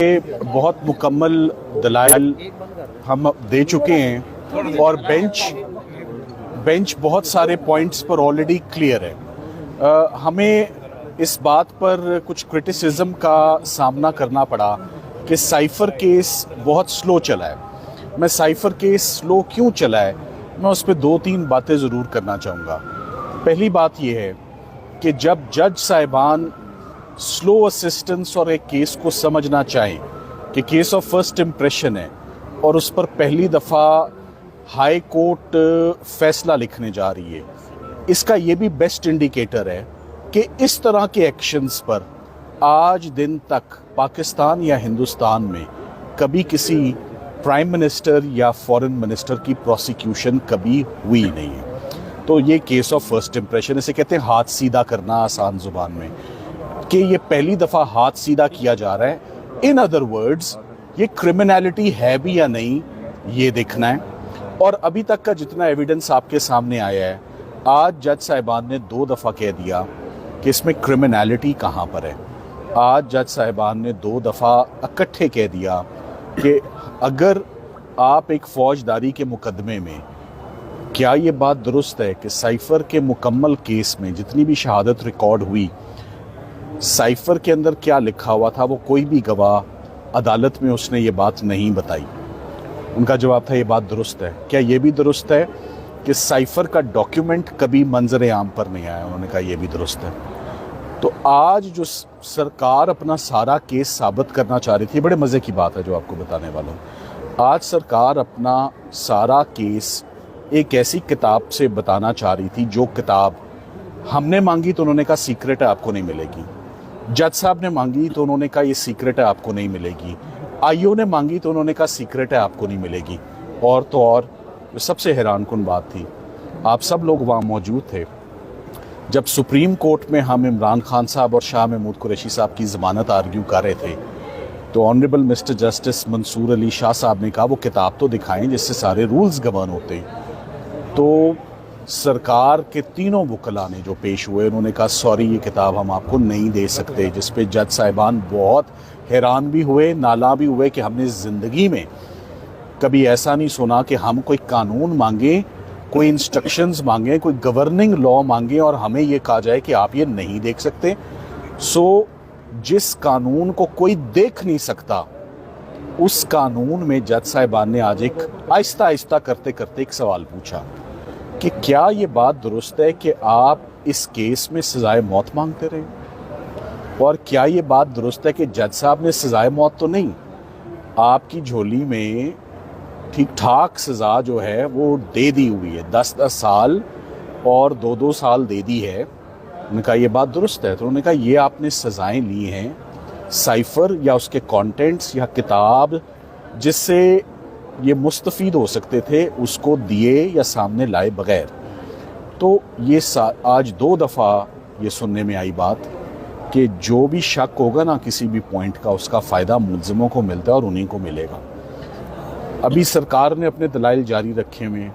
बहुत मुकम्मल दलाइल हम दे चुके हैं और बेंच बहुत सारे पॉइंट्स पर ऑलरेडी क्लियर है। हमें इस बात पर कुछ क्रिटिसिज्म का सामना करना पड़ा कि साइफर केस बहुत स्लो चला है। मैं साइफर केस स्लो क्यों चला है, मैं उस पर 2-3 बातें ज़रूर करना चाहूँगा। पहली बात यह है कि जब जज साहिबान स्लो असिस्टेंस और एक केस को समझना चाहें कि केस ऑफ फर्स्ट इम्प्रेशन है और उस पर पहली दफ़ा हाई कोर्ट फैसला लिखने जा रही है, इसका ये भी बेस्ट इंडिकेटर है कि इस तरह के एक्शंस पर आज दिन तक पाकिस्तान या हिंदुस्तान में कभी किसी प्राइम मिनिस्टर या फॉरेन मिनिस्टर की प्रोसिक्यूशन कभी हुई नहीं है। तो ये केस ऑफ फर्स्ट इम्प्रेशन, इसे कहते हैं हाथ सीधा करना आसान ज़ुबान में, कि ये पहली दफ़ा हाथ सीधा किया जा रहा है। इन अदर वर्ड्स, ये क्रिमिनलिटी है भी या नहीं ये देखना है। और अभी तक का जितना एविडेंस आपके सामने आया है, आज जज साहिबान ने 2 दफ़ा कह दिया कि इसमें क्रिमिनलिटी कहाँ पर है। आज जज साहिबान ने 2 दफ़ा इकट्ठे कह दिया कि अगर आप एक फौजदारी के मुकदमे में, क्या ये बात दुरुस्त है कि साइफर के मुकम्मल केस में जितनी भी शहादत रिकॉर्ड हुई, साइफर के अंदर क्या लिखा हुआ था वो कोई भी गवाह अदालत में उसने ये बात नहीं बताई। उनका जवाब था ये बात दुरुस्त है। क्या ये भी दुरुस्त है कि साइफर का डॉक्यूमेंट कभी मंजर आम पर नहीं आया? उन्होंने कहा ये भी दुरुस्त है। तो आज जो सरकार अपना सारा केस साबित करना चाह रही थी, बड़े मज़े की बात है जो आपको बताने वाला हूँ। आज सरकार अपना सारा केस एक ऐसी किताब से बताना चाह रही थी जो किताब हमने मांगी तो उन्होंने कहा सीक्रेट है, आपको नहीं मिलेगी। जज साहब ने मांगी तो उन्होंने कहा ये सीक्रेट है, आपको नहीं मिलेगी। आईओ ने मांगी तो उन्होंने कहा सीक्रेट है, आपको नहीं मिलेगी। और तो और सबसे हैरानकुन बात थी, आप सब लोग वहाँ मौजूद थे जब सुप्रीम कोर्ट में हम इमरान खान साहब और शाह महमूद कुरैशी साहब की ज़मानत आर्ग्यू कर रहे थे, तो honourable mister justice Mansoor Ali Shah साहब ने कहा वो किताब तो दिखाएं जिससे सारे रूल्स गवर्न होते। तो सरकार के तीनों वकला ने जो पेश हुए, उन्होंने कहा सॉरी ये किताब हम आपको नहीं दे सकते, जिस पे जज साहिबान बहुत हैरान भी हुए, नाला भी हुए कि हमने ज़िंदगी में कभी ऐसा नहीं सुना कि हम कोई कानून मांगे, कोई इंस्ट्रक्शंस मांगे, कोई गवर्निंग लॉ मांगे और हमें ये कहा जाए कि आप ये नहीं देख सकते। सो जिस कानून को कोई देख नहीं सकता, उस कानून में जज साहिबान ने आज एक आहिस्ता आहिस्ता करते करते एक सवाल पूछा कि क्या ये बात दुरुस्त है कि आप इस केस में सजाए मौत मांगते रहे, और क्या ये बात दुरुस्त है कि जज साहब ने सजाए मौत तो नहीं, आपकी झोली में ठीक ठाक सज़ा जो है वो दे दी हुई है, 10-10 साल और 2-2 साल दे दी है। उन्होंने कहा ये बात दुरुस्त है। तो उन्होंने कहा ये आपने सज़ाएं ली हैं साइफर या उसके कंटेंट्स या किताब जिससे ये मुस्तफ़ीद हो सकते थे, उसको दिए या सामने लाए बगैर। तो ये आज 2 दफ़ा ये सुनने में आई बात कि जो भी शक होगा ना किसी भी पॉइंट का, उसका फ़ायदा मुल्ज़िमों को मिलता है और उन्हीं को मिलेगा। अभी सरकार ने अपने दलाइल जारी रखे हुए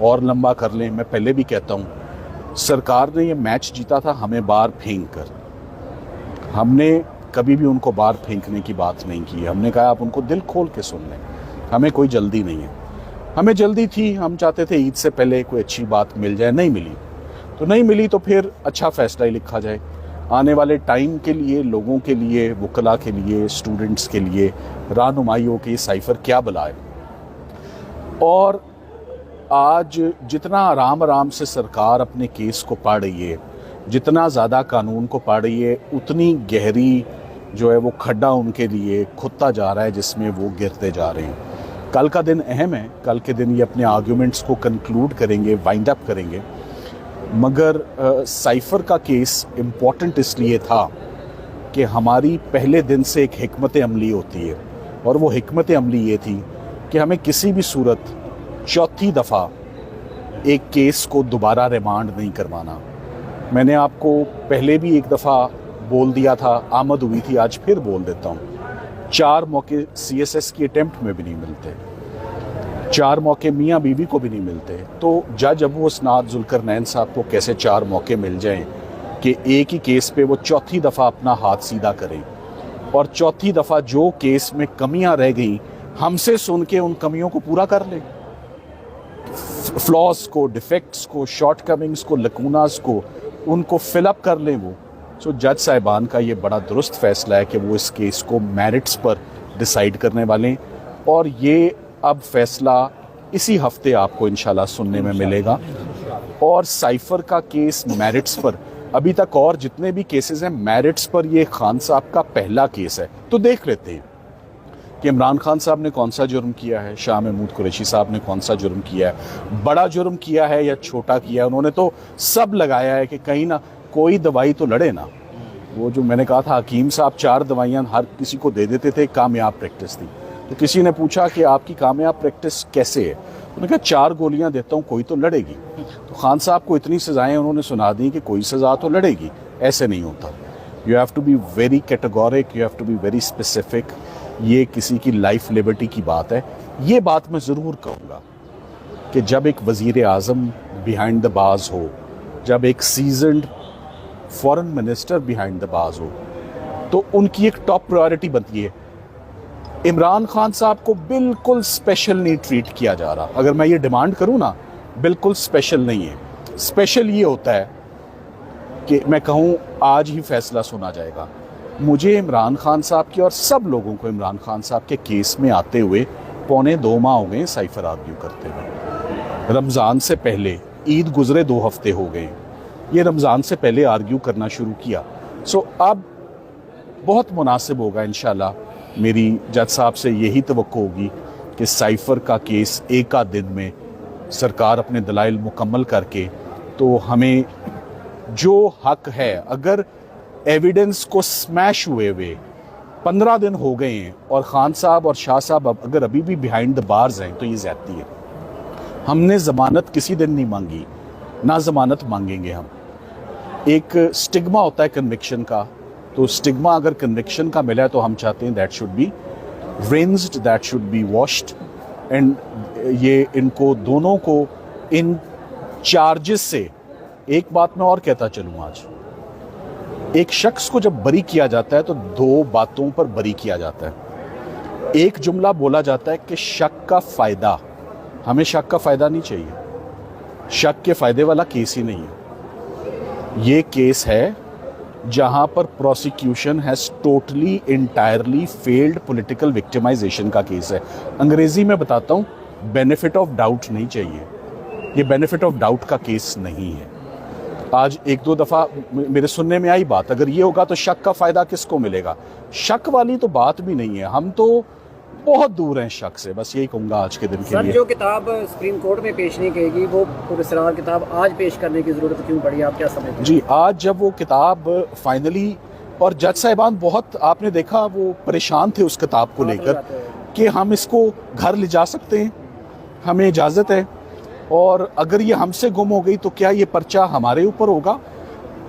और लंबा कर लें। मैं पहले भी कहता हूँ, सरकार ने ये मैच जीता था हमें बाहर फेंक कर। हमने कभी भी उनको बाहर फेंकने की बात नहीं की। हमने कहा आप उनको दिल खोल के सुन लें, हमें कोई जल्दी नहीं है। हमें जल्दी थी, हम चाहते थे ईद से पहले कोई अच्छी बात मिल जाए, नहीं मिली तो नहीं मिली, तो फिर अच्छा फैसला ही लिखा जाए आने वाले टाइम के लिए, लोगों के लिए, वकला के लिए, स्टूडेंट्स के लिए, रहनुमाइयों के। साइफर क्या बुलाए। और आज जितना आराम आराम से सरकार अपने केस को पढ़ रही है, जितना ज़्यादा कानून को पढ़ रही है, उतनी गहरी जो है वो खड्डा उनके लिए खुदता जा रहा है जिसमें वो गिरते जा रहे हैं। कल का दिन अहम है, कल के दिन ये अपने आर्ग्यूमेंट्स को कंक्लूड करेंगे, वाइंड अप करेंगे। मगर साइफर का केस इम्पॉर्टेंट इसलिए था कि हमारी पहले दिन से एक हिकमत अमली होती है, और वो हिकमत अमली ये थी कि हमें किसी भी सूरत चौथी दफ़ा एक केस को दोबारा रिमांड नहीं करवाना। मैंने आपको पहले भी एक दफ़ा बोल दिया था, आमद हुई थी, आज फिर बोल देता हूँ। 4 मौके CSS की अटेम्प्ट में भी नहीं मिलते, 4 मौके मियाँ बीवी को भी नहीं मिलते। तो जज अबू असनाद जुल्करनैन साहब को कैसे 4 मौके मिल जाएं कि एक ही केस पे वो चौथी दफ़ा अपना हाथ सीधा करें। और चौथी दफ़ा जो केस में कमियां रह गई हमसे सुन के उन कमियों को पूरा कर लें, फ्लॉज को, डिफेक्ट्स को, शॉर्टकमिंग्स को, लकूनास को, उनको फिलअप कर लें वो। सो जज साहिबान का ये बड़ा दुरुस्त फैसला है कि वो इस केस को मेरिट्स पर डिसाइड करने वाले हैं और ये अब फैसला इसी हफ्ते आपको इंशाल्लाह सुनने में मिलेगा। और साइफर का केस मेरिट्स पर, अभी तक और जितने भी केसेस हैं मेरिट्स पर, ये खान साहब का पहला केस है। तो देख लेते हैं कि इमरान खान साहब ने कौन सा जुर्म किया है, शाह महमूद कुरैशी साहब ने कौन सा जुर्म किया है, बड़ा जुर्म किया है या छोटा किया है। उन्होंने तो सब लगाया है कि कहीं ना कोई दवाई तो लड़े ना। वो जो मैंने कहा था हकीम साहब 4 दवाइयाँ हर किसी को दे देते थे, कामयाब प्रैक्टिस थी। तो किसी ने पूछा कि आपकी कामयाब प्रैक्टिस कैसे है, उन्होंने कहा 4 गोलियां देता हूँ कोई तो लड़ेगी। तो खान साहब को इतनी सज़ाएं उन्होंने सुना दी कि कोई सज़ा तो लड़ेगी, ऐसे नहीं होता। You have to be very categoric, you have to be very specific. ये किसी की लाइफ लिबर्टी की बात है। ये बात मैं ज़रूर कहूँगा कि जब एक वज़ीर आज़म बिहाइंड द बाज हो, जब एक seasoned foreign minister behind the बाज हो, तो उनकी एक टॉप प्रायोरिटी बनती है। इमरान खान साहब को बिल्कुल स्पेशल नहीं ट्रीट किया जा रहा। अगर मैं ये डिमांड करूं ना, बिल्कुल स्पेशल नहीं है। स्पेशल ये होता है कि मैं कहूं आज ही फैसला सुना जाएगा। मुझे इमरान खान साहब की और सब लोगों को इमरान खान साहब के केस में आते हुए 2.25 माह हो गए साइफर आर्ग्यू करते हुए। रमज़ान से पहले, ईद गुजरे 2 हफ्ते हो गए, ये रमज़ान से पहले आर्ग्यू करना शुरू किया। सो अब बहुत मुनासिब होगा इंशाल्लाह, मेरी जज साहब से यही तवक्को होगी कि साइफर का केस एक आध दिन में सरकार अपने दलाइल मुकम्मल करके, तो हमें जो हक है, अगर एविडेंस को स्मैश हुए 15 दिन हो गए हैं और ख़ान साहब और शाह साहब अगर अभी भी बिहाइंड द बार्स हैं, तो ये ज़्यादती है। हमने ज़मानत किसी दिन नहीं मांगी, ना ज़मानत मांगेंगे हम। एक स्टिग्मा होता है कन्विक्शन का, तो स्टिग्मा अगर कन्विक्शन का मिला है तो हम चाहते हैं that should be rinsed, that should be washed. And ये इनको दोनों को इन चार्जेस से, एक बात मैं और कहता चलूँ आज, एक शख्स को जब बरी किया जाता है तो 2 बातों पर बरी किया जाता है। एक जुमला बोला जाता है कि शक का फ़ायदा, हमें शक का फ़ायदा नहीं चाहिए। शक के फ़ायदे वाला केस ही नहीं है। ये केस है जहां पर prosecution has totally entirely failed political victimisation का केस है। अंग्रेजी में बताता हूं, बेनिफिट ऑफ डाउट नहीं चाहिए। ये बेनिफिट ऑफ डाउट का केस नहीं है। आज 1-2 दफ़ा मेरे सुनने में आई बात, अगर ये होगा तो शक का फ़ायदा किसको मिलेगा? शक वाली तो बात भी नहीं है, हम तो बहुत दूर हैं शक से। बस यही कहूँगा आज के दिन के लिए। जो किताब सुप्रीम कोर्ट में पेश नहीं करेगी, वो पुरस्कार किताब आज पेश करने की ज़रूरत क्यों पड़ी, आप क्या समझते हैं? जी, आज जब वो किताब फाइनली, और जज साहिबान बहुत, आपने देखा वो परेशान थे उस किताब को लेकर कि हम इसको घर ले जा सकते हैं, हमें इजाज़त है, और अगर ये हमसे गुम हो गई तो क्या ये पर्चा हमारे ऊपर होगा?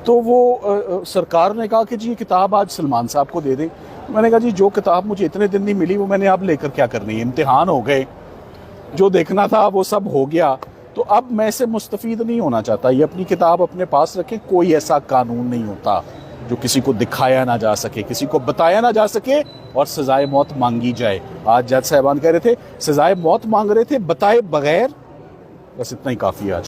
तो वो सरकार ने कहा कि जी ये किताब आज सलमान साहब को दे दें। मैंने कहा जी जो किताब मुझे इतने दिन नहीं मिली वो मैंने अब लेकर क्या करनी है? इम्तिहान हो गए, जो देखना था वो सब हो गया, तो अब मैं इससे मुस्तफ़ीद नहीं होना चाहता। ये अपनी किताब अपने पास रखें। कोई ऐसा कानून नहीं होता जो किसी को दिखाया ना जा सके, किसी को बताया ना जा सके और सजाए मौत मांगी जाए। आज जज साहिबान कह रहे थे सजाए मौत मांग रहे थे बताए बगैर। बस इतना ही काफ़ी है आज।